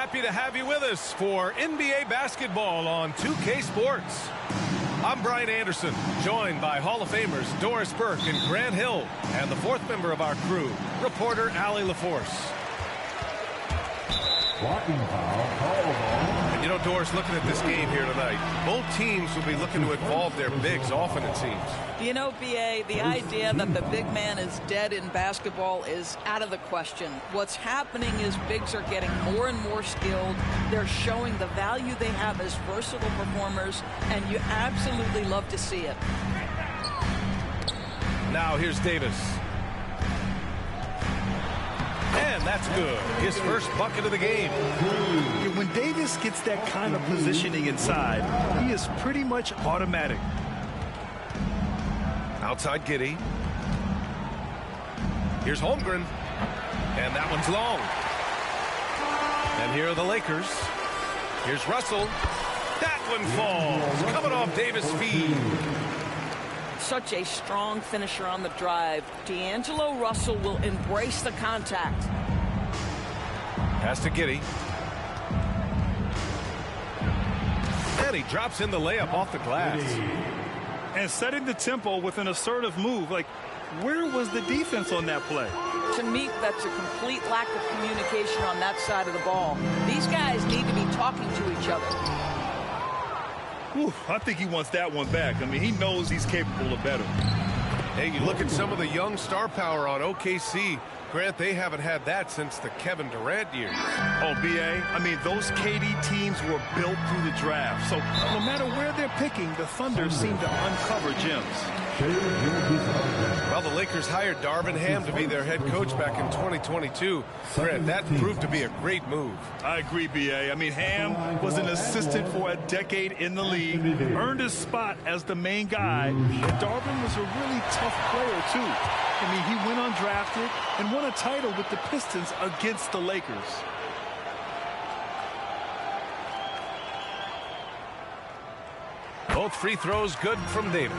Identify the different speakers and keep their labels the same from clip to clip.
Speaker 1: Happy to have you with us for NBA basketball on 2K Sports. I'm Brian Anderson, joined by Hall of Famers Doris Burke and Grant Hill, and the fourth member of our crew, reporter Allie LaForce.
Speaker 2: Blocking foul, called on.
Speaker 1: And you know, Doris, looking at this game here tonight, both teams will be looking to involve their bigs often, it seems.
Speaker 3: You know, B.A., the idea that the big man is dead in basketball is out of the question. What's happening is bigs are getting more and more skilled. They're showing the value they have as versatile performers, and you absolutely love to see it.
Speaker 1: Now here's Davis. And that's good. His first bucket of the game.
Speaker 4: When Davis gets that kind of positioning inside, he is pretty much automatic.
Speaker 1: Outside Giddey. Here's Holmgren. And that one's long. And here are the Lakers. Here's Russell. That one falls. Coming off Davis' feed.
Speaker 3: Such a strong finisher on the drive. D'Angelo Russell will embrace the contact.
Speaker 1: Pass to Giddey. And he drops in the layup off the glass.
Speaker 4: And setting the tempo with an assertive move. Like, where was the defense on that play?
Speaker 3: To me, that's a complete lack of communication on that side of the ball. These guys need to be talking to each other.
Speaker 4: Whew, I think he wants that one back. I mean, he knows he's capable of better.
Speaker 1: Hey, you look at some of the young star power on OKC. Grant, they haven't had that since the Kevin Durant years.
Speaker 4: Oh, B.A., I mean, those KD teams were built through the draft. So no matter where they're picking, the Thunder seem to uncover gems.
Speaker 1: Well, the Lakers hired Darvin Ham to be their head coach back in 2022. Grant, that proved to be a great move.
Speaker 4: I agree, B.A. I mean, Ham was an assistant for a decade in the league, earned his spot as the main guy, and Darvin was a really tough player, too. I mean, he went undrafted and won a title with the Pistons against the Lakers.
Speaker 1: Both free throws good from Davis.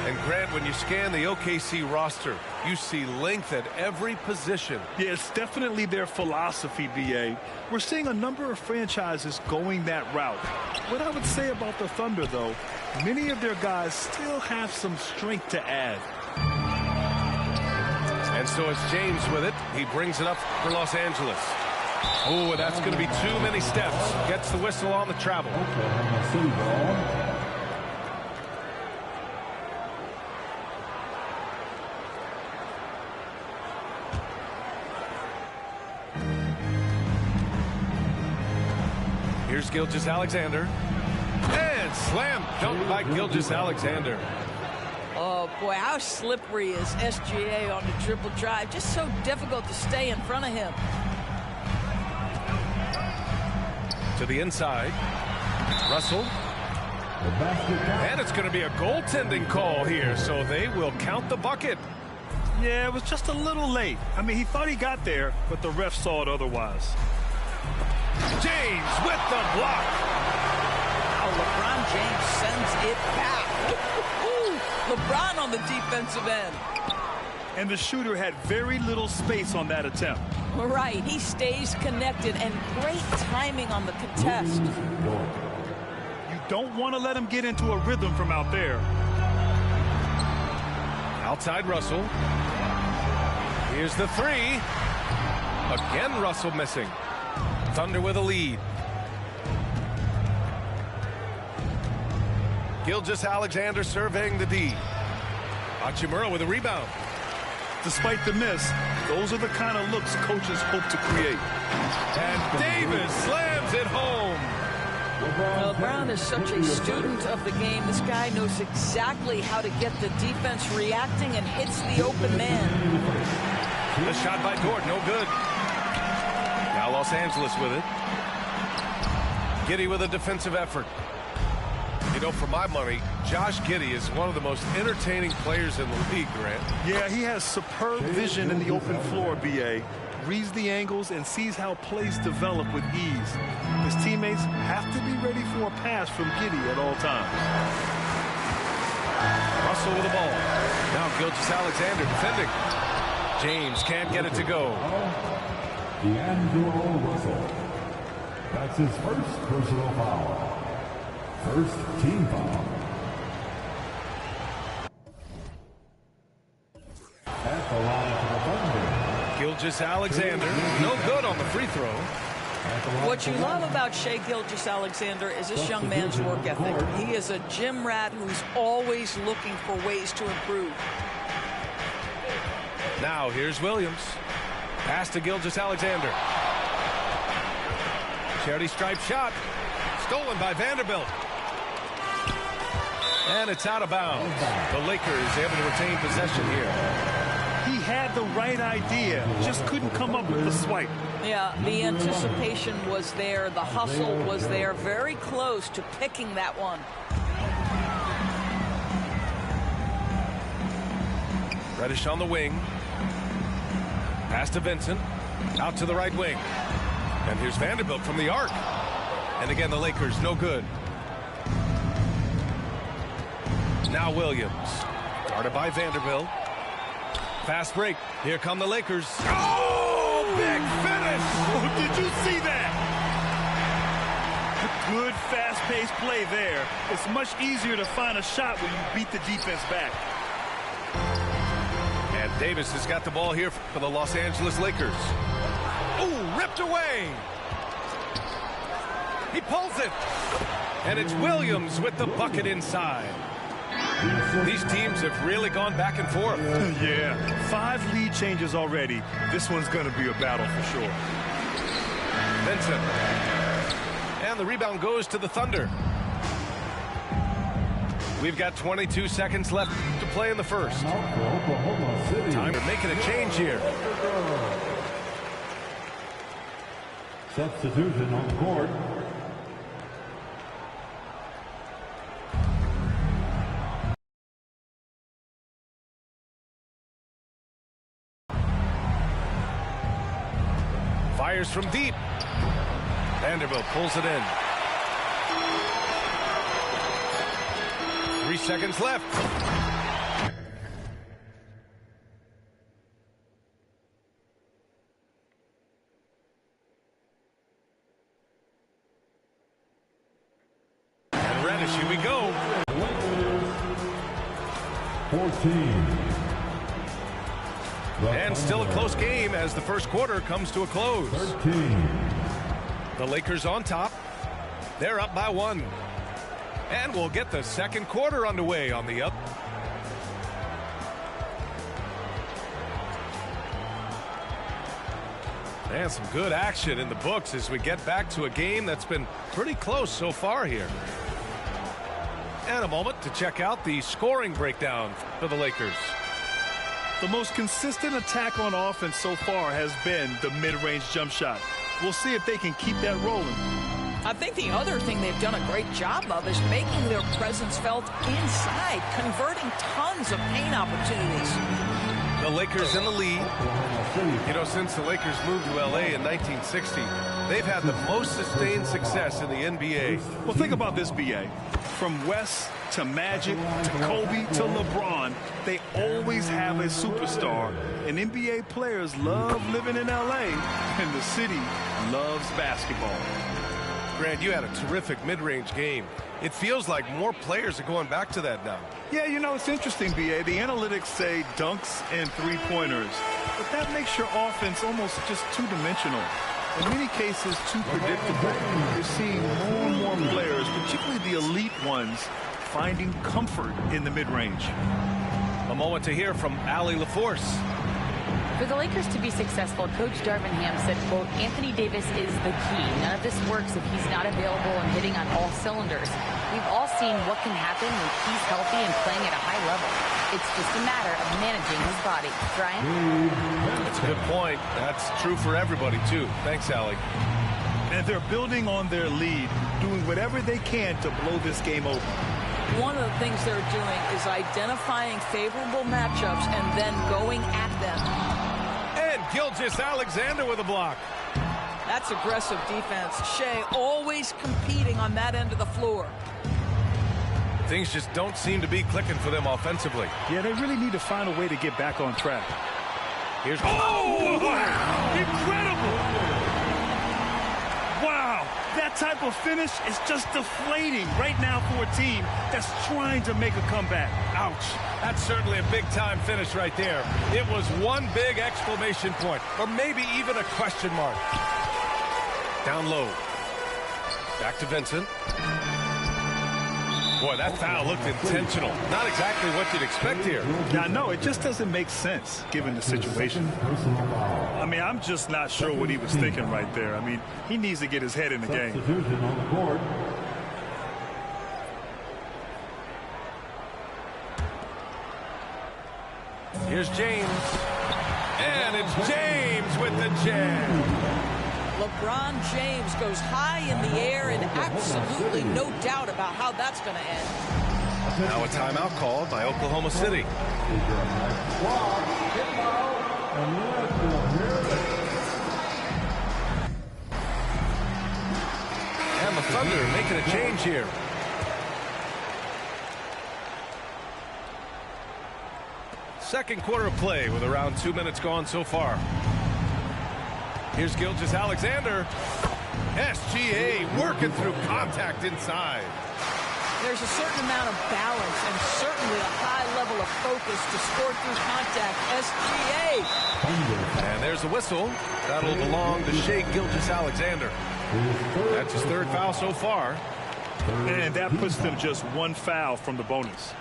Speaker 1: And Grant, when you scan the OKC roster, you see length at every position.
Speaker 4: Yeah, it's definitely their philosophy, B.A. We're seeing a number of franchises going that route. What I would say about the Thunder, though, many of their guys still have some strength to add.
Speaker 1: And so it's James with it. He brings it up for Los Angeles. Oh, that's going to be too many steps. Gets the whistle on the travel. Here's Gilgeous-Alexander. And slam dunk by Gilgeous-Alexander.
Speaker 3: Oh, boy, how slippery is SGA on the triple drive. Just so difficult to stay in front of him.
Speaker 1: To the inside. Russell. And it's going to be a goaltending call here, so they will count the bucket.
Speaker 4: Yeah, it was just a little late. I mean, he thought he got there, but the ref saw it otherwise.
Speaker 1: James with the block.
Speaker 3: Oh, LeBron James sends it back. LeBron on the defensive end.
Speaker 4: And the shooter had very little space on that attempt.
Speaker 3: Right, he stays connected, and great timing on the contest.
Speaker 4: You don't want to let him get into a rhythm from out there.
Speaker 1: Outside Russell. Here's the three. Again, Russell missing. Thunder with a lead. Gilgeous-Alexander surveying the D. Hachimura with a rebound.
Speaker 4: Despite the miss, those are the kind of looks coaches hope to create.
Speaker 1: And Davis slams it home.
Speaker 3: LeBron is such a student of the game. This guy knows exactly how to get the defense reacting and hits the open man.
Speaker 1: The shot by Dort, no good. Now Los Angeles with it. Giddey with a defensive effort. You know, for my money, Josh Giddey is one of the most entertaining players in the league, Grant.
Speaker 4: Yeah, he has superb vision in the open floor, B.A. Reads the angles and sees how plays develop with ease. His teammates have to be ready for a pass from Giddey at all times.
Speaker 1: Russell with the ball. Now Gilgeous-Alexander defending. James can't get it to go.
Speaker 2: D'Angelo Russell. That's his first personal foul. First team foul. At the line for the Thunder,
Speaker 1: Gilgeous-Alexander, no good on the free throw.
Speaker 3: What you love about Shai Gilgeous-Alexander is this young man's work ethic. He is a gym rat who's always looking for ways to improve.
Speaker 1: Now here's Williams. Pass to Gilgeous-Alexander. Charity stripe shot. Stolen by Vanderbilt. And it's out of bounds. The Lakers able to retain possession here.
Speaker 4: He had the right idea, just couldn't come up with the swipe.
Speaker 3: Yeah, the anticipation was there. The hustle was there. Very close to picking that one.
Speaker 1: Reddish on the wing. Pass to Vincent. Out to the right wing. And here's Vanderbilt from the arc. And again, the Lakers, no good. Now Williams. Guarded by Vanderbilt. Fast break. Here come the Lakers. Oh, big finish.
Speaker 4: Oh, did you see that? Good, fast-paced play there. It's much easier to find a shot when you beat the defense back.
Speaker 1: And Davis has got the ball here for the Los Angeles Lakers. Ooh, ripped away. He pulls it. And it's Williams with the bucket inside. These teams have really gone back and forth.
Speaker 4: Yeah, 5 lead changes already. This one's going to be a battle for sure.
Speaker 1: Vincent. And the rebound goes to the Thunder. We've got 22 seconds left to play in the first. Time to making a change here.
Speaker 2: substitution on the court.
Speaker 1: Fires from deep. Vanderbilt pulls it in. 3 seconds left. And Reddish, here we go.
Speaker 2: 14.
Speaker 1: And still a close game as the first quarter comes to a close.
Speaker 2: 13.
Speaker 1: The Lakers on top. They're up by 1. And we'll get the second quarter underway on the up. And some good action in the books as we get back to a game that's been pretty close so far here. And a moment to check out the scoring breakdown for the Lakers.
Speaker 4: The most consistent attack on offense so far has been the mid-range jump shot. We'll see if they can keep that rolling.
Speaker 3: I think the other thing they've done a great job of is making their presence felt inside, converting tons of paint opportunities.
Speaker 1: The Lakers in the lead. You know, since the Lakers moved to L.A. in 1960, they've had the most sustained success in the NBA.
Speaker 4: Well, think about this, B.A. From West to Magic to Kobe to LeBron, they always have a superstar. And NBA players love living in L.A., and the city loves basketball.
Speaker 1: Grant, you had a terrific mid-range game. It feels like more players are going back to that now.
Speaker 4: Yeah, you know, it's interesting, B.A. The analytics say dunks and three-pointers, but that makes your offense almost just two-dimensional. In many cases, too predictable. You're seeing more and more players, particularly the elite ones, finding comfort in the mid-range.
Speaker 1: A moment to hear from Allie LaForce.
Speaker 5: For the Lakers to be successful, Coach Darvin Ham said, quote, Anthony Davis is the key. None of this works if he's not available and hitting on all cylinders. We've all seen what can happen when he's healthy and playing at a high level. It's just a matter of managing his body. Brian?
Speaker 1: That's a good point. That's true for everybody, too. Thanks, Allie.
Speaker 4: And they're building on their lead, doing whatever they can to blow this game open.
Speaker 3: One of the things they're doing is identifying favorable matchups and then going at them.
Speaker 1: And Gilgeous-Alexander with a block.
Speaker 3: That's aggressive defense. Shai always competing on that end of the floor.
Speaker 1: Things just don't seem to be clicking for them offensively.
Speaker 4: Yeah, they really need to find a way to get back on track.
Speaker 1: Here's
Speaker 4: Oh, wow. Incredible. Wow. That type of finish is just deflating right now for a team that's trying to make a comeback. Ouch.
Speaker 1: That's certainly a big-time finish right there. It was one big exclamation point, or maybe even a question mark. Down low. Back to Vincent. Boy, that foul looked intentional. Not exactly what you'd expect here.
Speaker 4: Now, no, it just doesn't make sense given the situation. I mean, I'm just not sure what he was thinking right there. I mean, he needs to get his head in the game.
Speaker 2: Substitution on the court.
Speaker 1: Here's James. And it's James with the jam.
Speaker 3: LeBron James goes high in the air, and absolutely no doubt about how that's going to end.
Speaker 1: Now a timeout called by Oklahoma City. And the Thunder making a change here. Second quarter of play with around 2 minutes gone so far. Here's Gilgeous-Alexander. SGA working through contact inside.
Speaker 3: There's a certain amount of balance and certainly a high level of focus to score through contact. SGA.
Speaker 1: And there's the whistle. That'll belong to Shai Gilgeous-Alexander. That's his third foul so far.
Speaker 4: And that puts them just one foul from the bonus.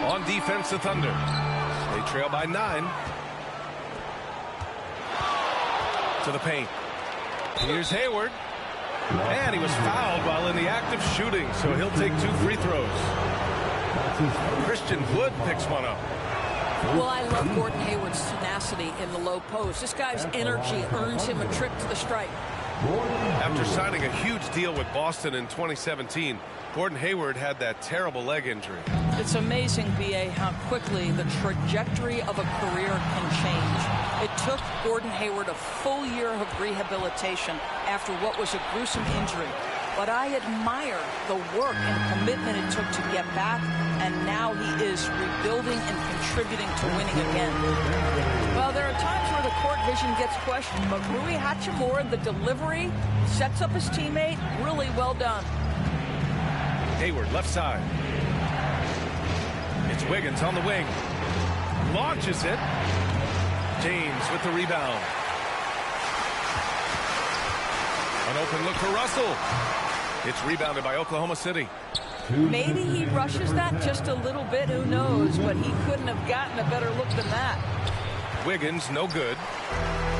Speaker 1: On defense, the Thunder. They trail by 9. To the paint. Here's Hayward. And he was fouled while in the act of shooting, so he'll take 2 free throws. Christian Wood picks one up.
Speaker 3: Well, I love Gordon Hayward's tenacity in the low post. This guy's energy earns him a trip to the stripe.
Speaker 1: After signing a huge deal with Boston in 2017, Gordon Hayward had that terrible leg injury.
Speaker 3: It's amazing, B.A., how quickly the trajectory of a career can change. It took Gordon Hayward a full year of rehabilitation after what was a gruesome injury. But I admire the work and commitment it took to get back, and now he is rebuilding and contributing to winning again. Well, there are times where the court vision gets questioned, but Rui Hachimura, the delivery, sets up his teammate. Really well done.
Speaker 1: Hayward, left side. It's Wiggins on the wing. Launches it. James with the rebound. An open look for Russell. It's rebounded by Oklahoma City.
Speaker 3: Maybe he rushes that just a little bit. Who knows? But he couldn't have gotten a better look than that.
Speaker 1: Wiggins, no good.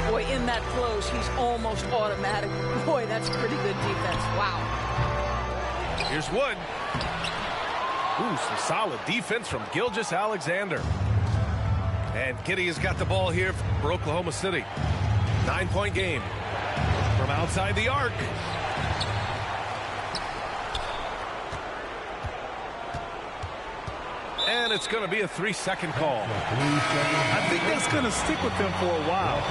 Speaker 3: Boy, in that close, he's almost automatic. Boy, that's pretty good defense. Wow.
Speaker 1: Here's Wood. Ooh, some solid defense from Gilgeous-Alexander. And Giddey has got the ball here for Oklahoma City. 9-point game. From outside the arc. And it's going to be a 3-second call.
Speaker 4: I think that's going to stick with them for a while.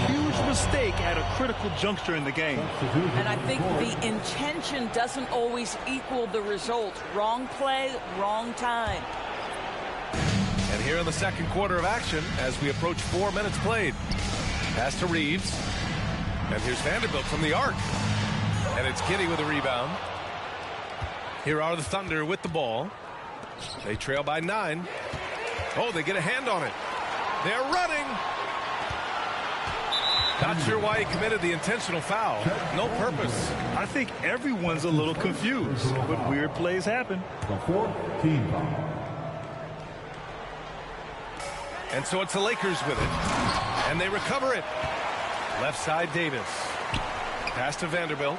Speaker 4: Huge mistake at a critical juncture in the game.
Speaker 3: And I think the intention doesn't always equal the result. Wrong play, wrong time.
Speaker 1: And here in the second quarter of action, as we approach 4 minutes played. Pass to Reeves. And here's Vanderbilt from the arc. And it's Giddey with a rebound. Here are the Thunder with the ball. They trail by 9. Oh, they get a hand on it. They're running. Not sure why he committed the intentional foul. No purpose.
Speaker 4: I think everyone's a little confused, but weird plays happen.
Speaker 2: The 4th team foul.
Speaker 1: And so it's the Lakers with it. And they recover it. Left side, Davis. Pass to Vanderbilt.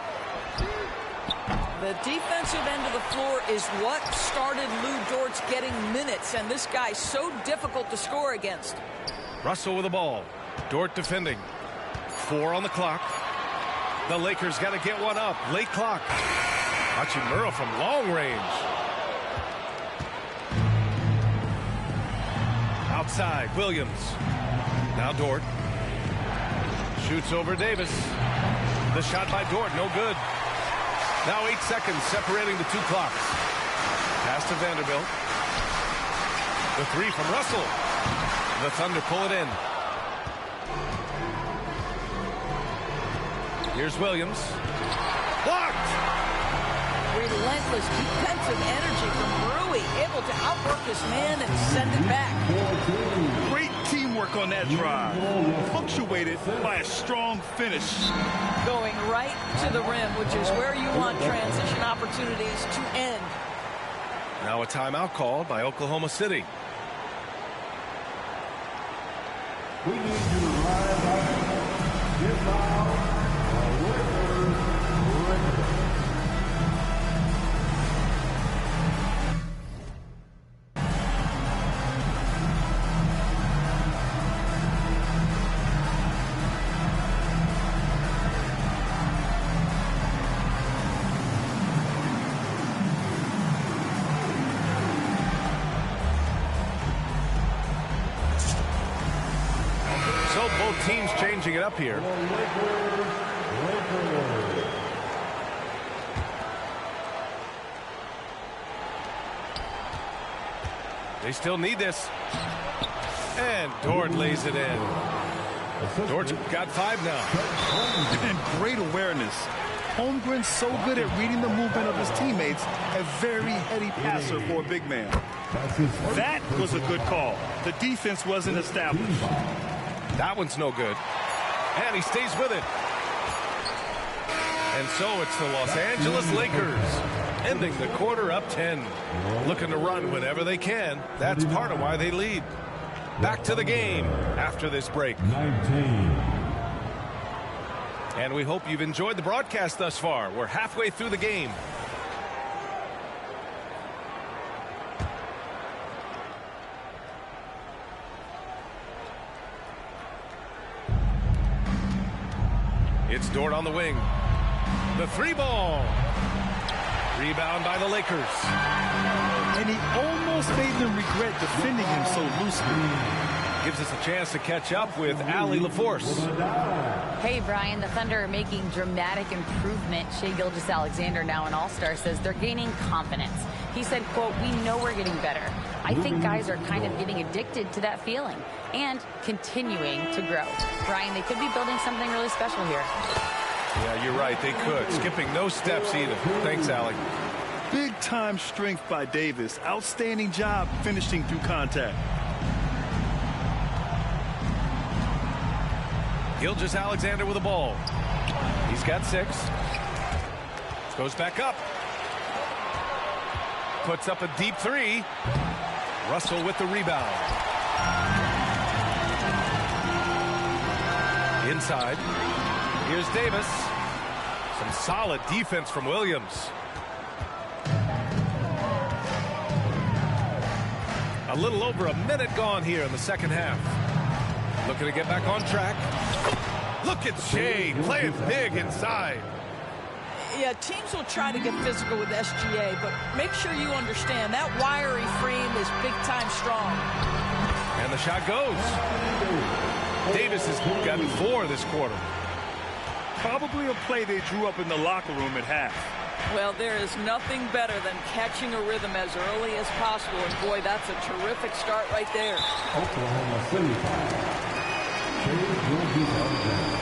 Speaker 3: The defensive end of the floor is what started Lou Dort's getting minutes, and this guy's so difficult to score against.
Speaker 1: Russell with the ball. Dort defending. 4 on the clock. The Lakers got to get one up. Late clock. Hachimura from long range. Outside, Williams. Now Dort. Shoots over Davis. The shot by Dort, no good. Now 8 seconds separating the 2 clocks. Pass to Vanderbilt. The 3 from Russell. The Thunder pull it in. Here's Williams. Blocked!
Speaker 3: Relentless defensive energy from Rui, able to outwork his man and send it back.
Speaker 4: Great teamwork on that drive, punctuated by a strong finish.
Speaker 3: Going right to the rim, which is where you want transition opportunities to end.
Speaker 1: Now a timeout called by Oklahoma City.
Speaker 2: We need you to rise up, get loud,
Speaker 1: Teams changing it up here. They still need this. And Dort lays it in. Dort's got 5 now.
Speaker 4: And great awareness. Holmgren's so good at reading the movement of his teammates. A very heady passer for a big man. That was a good call. The defense wasn't established.
Speaker 1: That one's no good. And he stays with it. And so it's the Los Angeles Lakers ending the quarter up 10. Looking to run whenever they can. That's part of why they lead. Back to the game after this break.
Speaker 2: 19.
Speaker 1: And we hope you've enjoyed the broadcast thus far. We're halfway through the game. It's Dort on the wing. The 3-ball. Rebound by the Lakers.
Speaker 4: And he almost made them regret defending him so loosely.
Speaker 1: Gives us a chance to catch up with Allie LaForce.
Speaker 5: Hey, Brian, the Thunder are making dramatic improvement. Shai Gilgeous-Alexander, now an all-star, says they're gaining confidence. He said, quote, "We know we're getting better. I think guys are kind of getting addicted to that feeling and continuing to grow." Brian, they could be building something really special here.
Speaker 1: Yeah, you're right. They could. Skipping no steps either. Thanks, Allie.
Speaker 4: Big-time strength by Davis. Outstanding job finishing through contact.
Speaker 1: Gilgeous-Alexander with the ball. He's got 6. Goes back up. Puts up a deep 3. Russell with the rebound. Inside. Here's Davis. Some solid defense from Williams. A little over a minute gone here in the second half. Looking to get back on track. Look at Shai playing big inside.
Speaker 3: Yeah, teams will try to get physical with SGA, but make sure you understand that wiry frame is big-time strong.
Speaker 1: And the shot goes. Davis has gotten 4 this quarter.
Speaker 4: Probably a play they drew up in the locker room at half.
Speaker 3: Well, there is nothing better than catching a rhythm as early as possible, and boy, that's a terrific start right there.
Speaker 2: Oklahoma City foul. Shai Gilgeous-Alexander.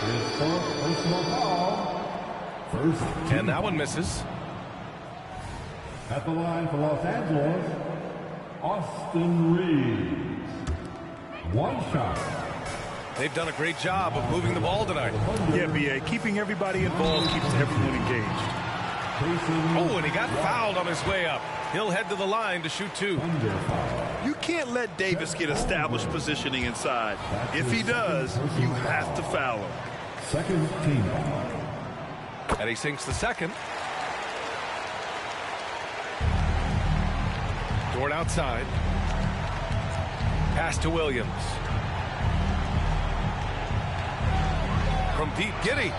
Speaker 2: His 4th personal foul. First
Speaker 1: And that one misses.
Speaker 2: at the line for Los Angeles, Austin Reeves. 1 shot.
Speaker 1: They've done a great job of moving the ball tonight.
Speaker 4: Yeah, B.A. Keeping everybody involved keeps everyone engaged.
Speaker 1: Oh, and he got fouled on his way up. He'll head to the line to shoot 2.
Speaker 4: You can't let Davis get established positioning inside. If he does, you have to foul him.
Speaker 2: Second team.
Speaker 1: And he sinks the second. Dort outside. Pass to Williams. From deep, Giddey.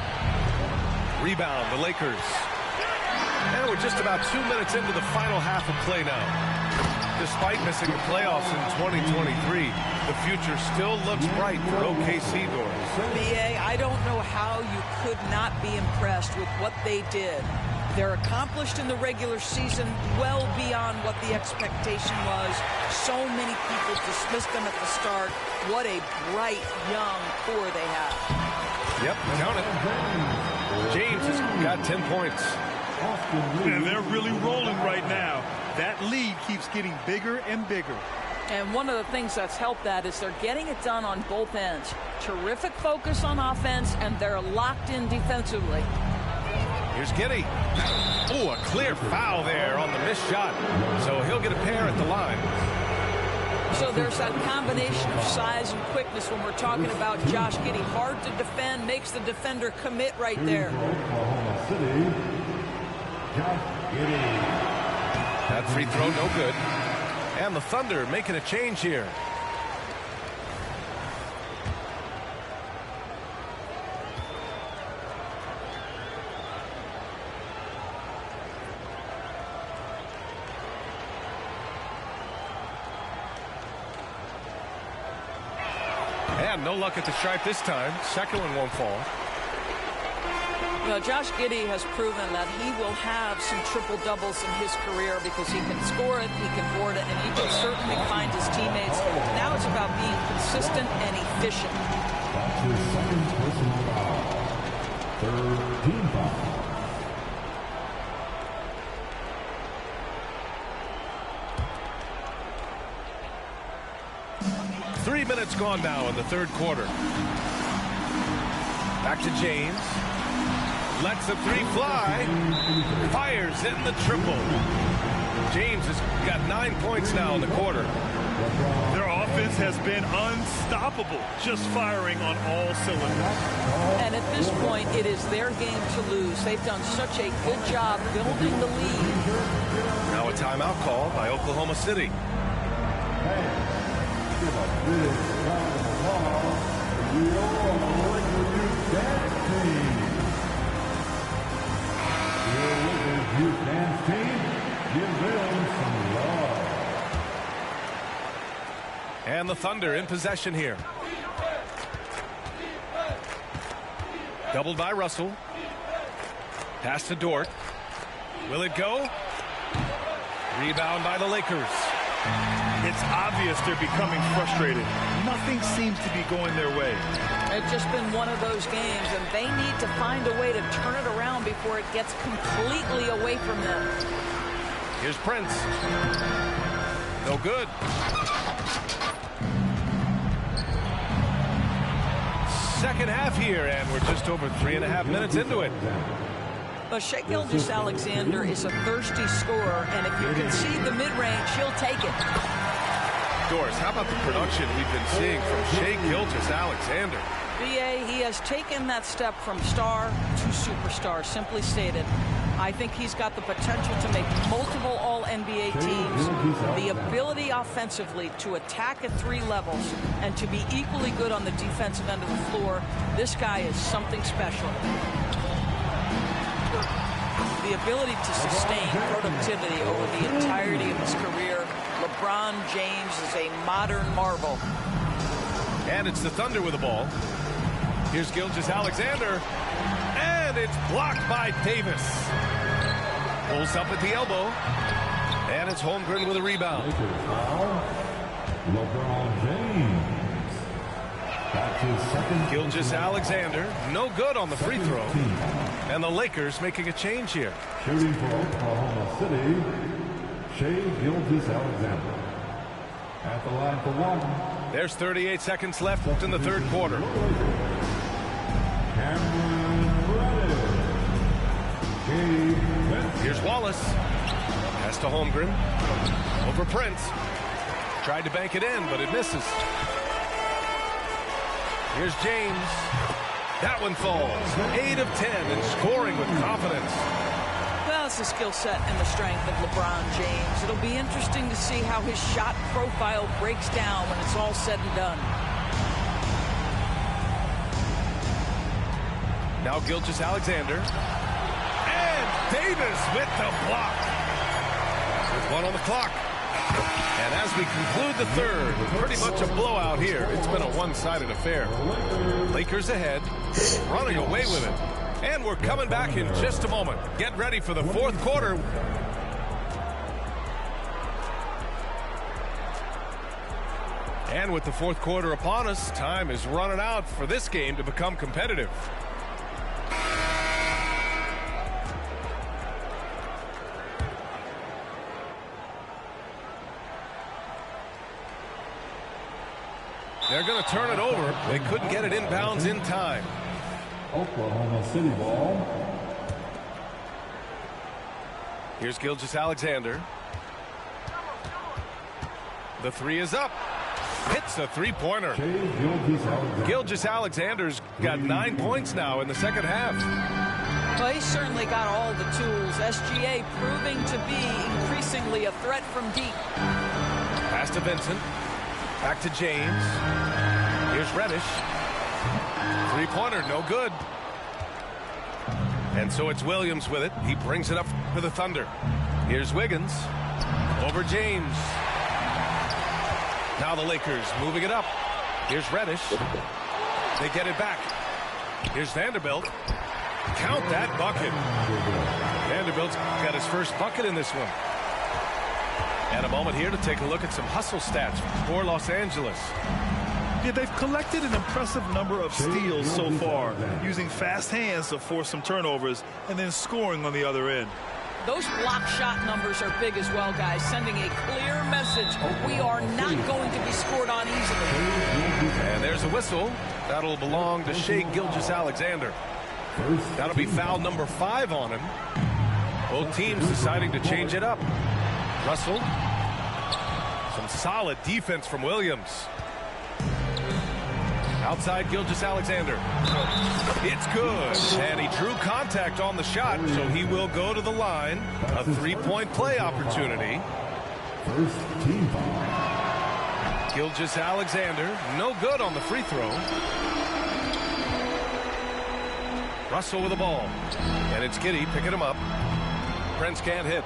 Speaker 1: Rebound, the Lakers. And we're just about 2 minutes into the final half of play now. Despite missing the playoffs in 2023, the future still looks bright for OKC Doors.
Speaker 3: BA, I don't know how you could not be impressed with what they did. They're accomplished in the regular season well beyond what the expectation was. So many people dismissed them at the start. What a bright young core they have.
Speaker 1: Yep, count it. James has got 10 points.
Speaker 4: And they're really rolling right now. That lead keeps getting bigger and bigger.
Speaker 3: And one of the things that's helped that is they're getting it done on both ends. Terrific focus on offense, and they're locked in defensively.
Speaker 1: Here's Giddey. Oh, a clear foul there on the missed shot. So he'll get a pair at the line.
Speaker 3: So there's that combination of size and quickness when we're talking about Josh Giddey. Hard to defend, makes the defender commit right there.
Speaker 1: That free throw, no good. And the Thunder making a change here. And no luck at the stripe this time. Second one won't fall.
Speaker 3: You know, Josh Giddey has proven that he will have some triple-doubles in his career because he can score it, he can board it, and he can certainly find his teammates. Now it's about being consistent and efficient.
Speaker 2: That's his second personal foul. Third team foul.
Speaker 1: Three minutes gone now in the third quarter. Back to James. Lets the three fly. Fires in the triple. James has got 9 points now in the quarter.
Speaker 4: Their offense has been unstoppable, just firing on all cylinders.
Speaker 3: And at this point, it is their game to lose. They've done such a good job building the lead.
Speaker 1: Now a timeout call by Oklahoma City. And the Thunder in possession here. Doubled by Russell. Pass to Dort. Will it go? Rebound by the Lakers.
Speaker 4: It's obvious they're becoming frustrated. Nothing seems to be going their way.
Speaker 3: It's just been one of those games, and they need to find a way to turn it around before it gets completely away from them.
Speaker 1: Here's Prince. No good. Second half here, and we're just over 3.5 minutes into it.
Speaker 3: But Shai Gilgeous-Alexander is a thirsty scorer, and if you concede the mid-range, he'll take it.
Speaker 1: Doris, how about the production we've been seeing from Shai Gilgeous-Alexander?
Speaker 3: BA, he has taken that step from star to superstar, simply stated. I think he's got the potential to make multiple All-NBA teams, the ability offensively to attack at 3 levels, and to be equally good on the defensive end of the floor. This guy is something special. The ability to sustain productivity over the entirety of his career. LeBron James is a modern marvel.
Speaker 1: And it's the Thunder with the ball. Here's Gilgeous-Alexander. And it's blocked by Davis. Pulls up at the elbow. And it's Holmgren with a rebound.
Speaker 2: LeBron James. That's his second.
Speaker 1: Gilgeous-Alexander, no good on the free throw. And the Lakers making a change here.
Speaker 2: Shooting for Oklahoma City, Shai Gilgeous-Alexander. At the line for one.
Speaker 1: There's 38 seconds left in the third quarter. Here's Wallace. Pass to Holmgren. Over Prince. Tried to bank it in, but it misses. Here's James. That one falls. 8 of 10 and scoring with confidence.
Speaker 3: Well, it's the skill set and the strength of LeBron James. It'll be interesting to see how his shot profile breaks down when it's all said and done.
Speaker 1: Now Gilgeous-Alexander. And Davis with the block. With 1 on the clock. And as we conclude the third, pretty much a blowout here. It's been a one-sided affair. Lakers ahead, running away with it. And we're coming back in just a moment. Get ready for the fourth quarter. And with the fourth quarter upon us, time is running out for this game to become competitive. They're going to turn it over. They couldn't get it inbounds in time.
Speaker 2: Oklahoma City ball.
Speaker 1: Here's Gilgeous-Alexander. The three is up. Hits a three-pointer. Gilgeous-Alexander's got 9 points now in the second half.
Speaker 3: Well, he's certainly got all the tools. SGA proving to be increasingly a threat from deep.
Speaker 1: Pass to Vincent. Back to James. Here's Reddish. Three-pointer, no good. And so it's Williams with it. He brings it up for the Thunder. Here's Wiggins. Over James. Now the Lakers moving it up. Here's Reddish. They get it back. Here's Vanderbilt. Count that bucket. Vanderbilt's got his first bucket in this one. And a moment here to take a look at some hustle stats for Los Angeles.
Speaker 4: Yeah, they've collected an impressive number of steals so far, using fast hands to force some turnovers and then scoring on the other end.
Speaker 3: Those block shot numbers are big as well, guys, sending a clear message. We are not going to be scored on easily.
Speaker 1: And there's a whistle. That'll belong to Shai Gilgeous-Alexander. That'll be foul number 5 on him. Both teams deciding to change it up. Russell. Some solid defense from Williams. Outside Gilgeous-Alexander. It's good. And he drew contact on the shot, so he will go to the line. A three-point play opportunity.
Speaker 2: First team foul.
Speaker 1: Gilgeous-Alexander, no good on the free throw. Russell with the ball. And it's Giddey picking him up. Prince can't hit.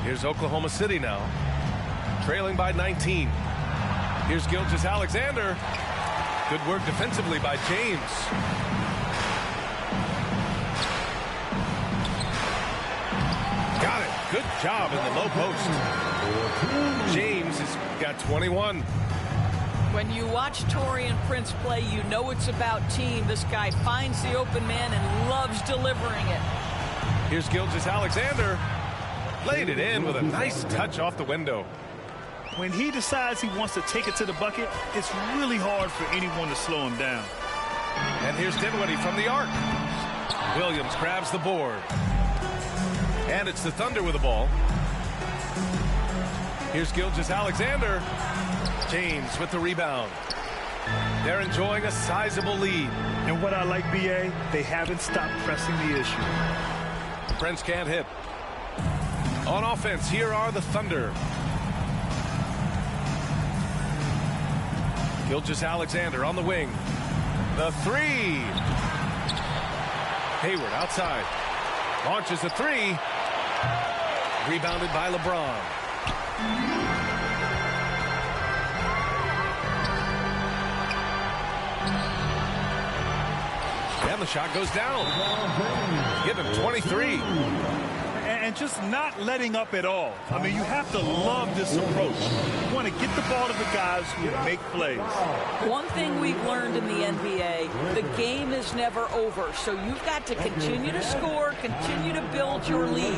Speaker 1: Here's Oklahoma City now. Trailing by 19. Here's Gilgeous-Alexander. Good work defensively by James. Got it. Good job in the low post. James has got 21.
Speaker 3: When you watch Taurean Prince play, you know it's about team. This guy finds the open man and loves delivering it.
Speaker 1: Here's Gilgeous-Alexander. Laid it in with a nice touch off the window.
Speaker 4: When he decides he wants to take it to the bucket, it's really hard for anyone to slow him down.
Speaker 1: And here's Dinwiddie from the arc. Williams grabs the board. And it's the Thunder with the ball. Here's Gilgeous-Alexander. James with the rebound. They're enjoying a sizable lead.
Speaker 4: And what I like, B.A., they haven't stopped pressing the issue.
Speaker 1: Prince can't hit. On offense, here are the Thunder. Gilgeous-Alexander on the wing. The three. Hayward outside. Launches a three. Rebounded by LeBron. And the shot goes down. Give him 23.
Speaker 4: And just not letting up at all. I mean, you have to love this approach. You want to get the ball to the guys who make plays.
Speaker 3: One thing we've learned in the NBA, the game is never over. So you've got to continue to score, continue to build your lead.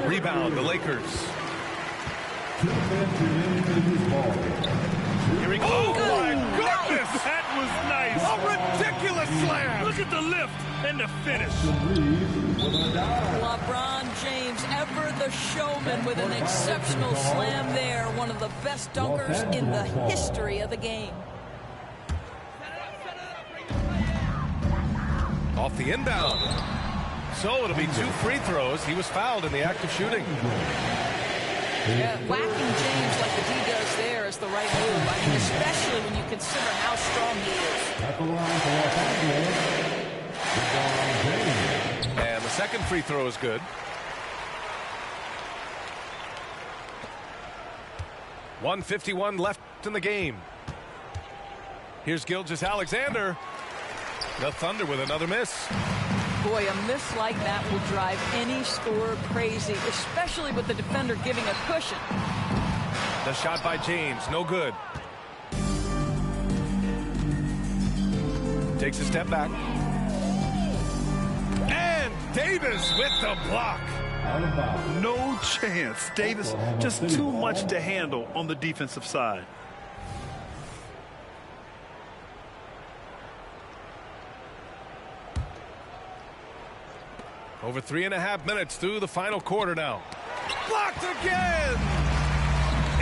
Speaker 1: Rebound, the Lakers. Here he goes.
Speaker 4: Oh, my goodness! That was nice.
Speaker 1: A ridiculous slam.
Speaker 4: Look at the lift and the finish.
Speaker 3: LeBron James, ever the showman, with an exceptional slam there. One of the best dunkers in the history of the game.
Speaker 1: Off the inbound. So it'll be 2 free throws. He was fouled in the act of shooting.
Speaker 3: Yeah, whacking James like the D does there is the right move. I mean, especially when you consider how strong he is.
Speaker 2: At the line for Los Angeles, LeBron James.
Speaker 1: And the second free throw is good. 1:51 left in the game. Here's Gilgeous-Alexander. The Thunder with another miss.
Speaker 3: Boy, a miss like that will drive any scorer crazy, especially with the defender giving a cushion.
Speaker 1: The shot by James, no good. Takes a step back. And Davis with the block.
Speaker 4: No chance. Davis just too much to handle on the defensive side.
Speaker 1: Over 3.5 minutes through the final quarter now. Blocked again!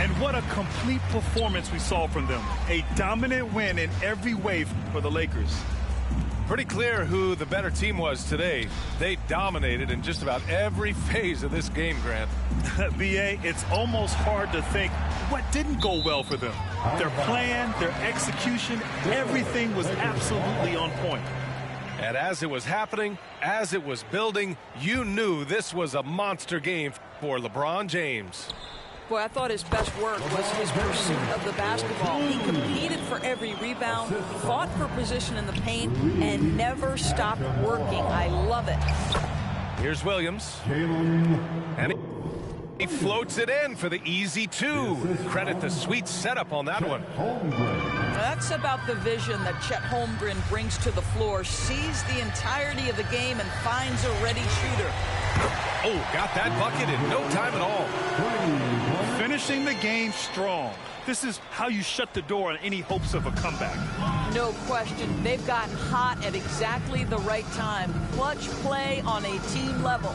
Speaker 4: And what a complete performance we saw from them. A dominant win in every way for the Lakers.
Speaker 1: Pretty clear who the better team was today. They dominated in just about every phase of this game, Grant.
Speaker 4: B.A., it's almost hard to think what didn't go well for them. Their plan, their execution, everything was absolutely on point.
Speaker 1: And as it was happening, as it was building, you knew this was a monster game for LeBron James.
Speaker 3: Boy, I thought his best work was his pursuit of the basketball. He competed for every rebound, fought for position in the paint, and never stopped working. I love it.
Speaker 1: Here's Williams. And he floats it in for the easy two. Credit the sweet setup on that one.
Speaker 3: That's about the vision that Chet Holmgren brings to the floor. Sees the entirety of the game and finds a ready shooter.
Speaker 1: Oh, got that bucket in no time at all.
Speaker 4: Finishing the game strong. This is how you shut the door on any hopes of a comeback.
Speaker 3: No question. They've gotten hot at exactly the right time. Clutch play on a team level.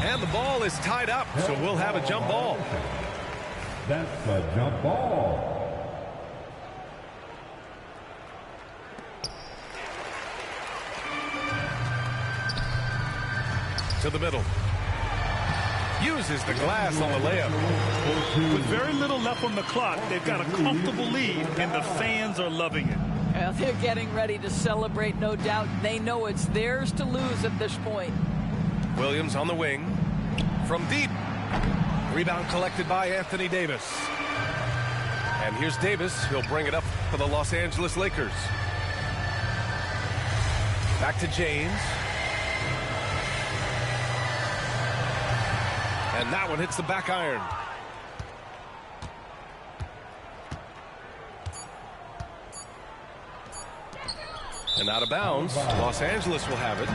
Speaker 1: And the ball is tied up, so we'll have a jump ball.
Speaker 2: That's a jump ball.
Speaker 1: To the middle. Uses the glass on the layup.
Speaker 4: With very little left on the clock, they've got a comfortable lead, and the fans are loving it.
Speaker 3: Well, they're getting ready to celebrate, no doubt. They know it's theirs to lose at this point.
Speaker 1: Williams on the wing. From deep. Rebound collected by Anthony Davis. And here's Davis. He'll bring it up for the Los Angeles Lakers. Back to James. And that one hits the back iron. And out of bounds. Los Angeles will have it.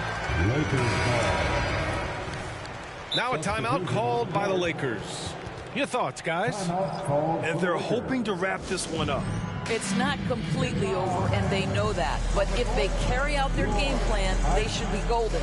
Speaker 1: Now a timeout called by the Lakers. Your thoughts, guys?
Speaker 4: And they're hoping to wrap this one up.
Speaker 3: It's not completely over, and they know that. But if they carry out their game plan, they should be golden.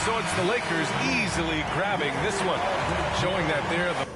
Speaker 1: So it's the Lakers easily grabbing this one, showing that they're the